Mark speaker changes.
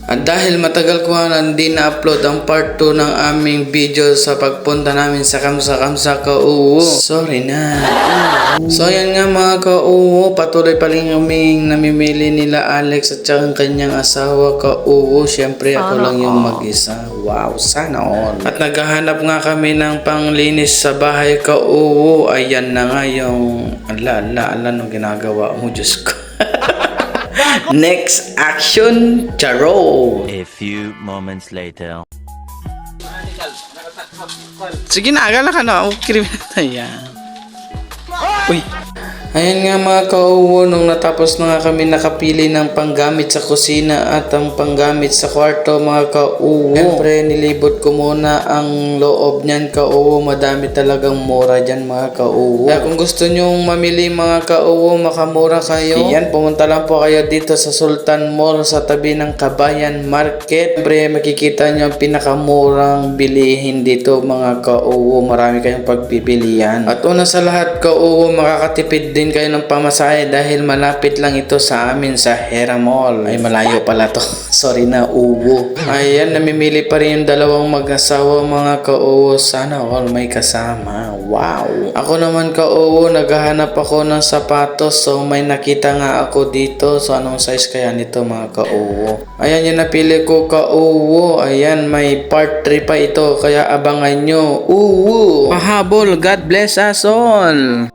Speaker 1: At dahil matagal ko na hindi na-upload ang part 2 ng aming video sa pagpunta namin sa Kamsa Kauwo. Sorry na. So yan nga mga Kauwo, patuloy pa rin kaming namimili nila Alex at saka ang kanyang asawa Kauwo. Siyempre ako lang yung mag-isa. Wow, sana all. At naghahanap nga kami ng panglinis sa bahay Kauwo. Ayan na nga yung ala nung ginagawa mo, Diyos ko. Next action, charo.
Speaker 2: A few moments later.
Speaker 1: Sige na, agala ka na. Okay na tayo. Uy. Ayan nga mga Kauwo, nung natapos na nga kami nakapili ng panggamit sa kusina at ang panggamit sa kwarto mga Kauwo. Siyempre nilibot ko muna ang loob niyan Kauwo, madami talagang mura dyan mga Kauwo. Kaya kung gusto nyong mamili mga Kauwo, makamura kayo. Yan, pumunta lang po kayo dito sa Sultan Mall sa tabi ng Kabayan Market. Siyempre makikita nyo ang pinakamurang bilihin dito mga Kauwo, marami kayong pagpipilian. At una sa lahat Kauwo, makakatipid din kayo ng pamasahe dahil malapit lang ito sa amin sa Hera Mall. Ay malayo pala to. Sorry na uwo. Ayan, namimili pa rin yung dalawang mag-asawa mga Kauwo. Sana all may kasama. Wow. Ako naman Kauwo, naghahanap ako ng sapatos. So may nakita nga ako dito. So anong size kaya nito mga Kauwo? Ayan yung napili ko Kauwo. Ayan, may part 3 pa ito. Kaya abangan nyo. Uwo. Pahabol. God bless us all.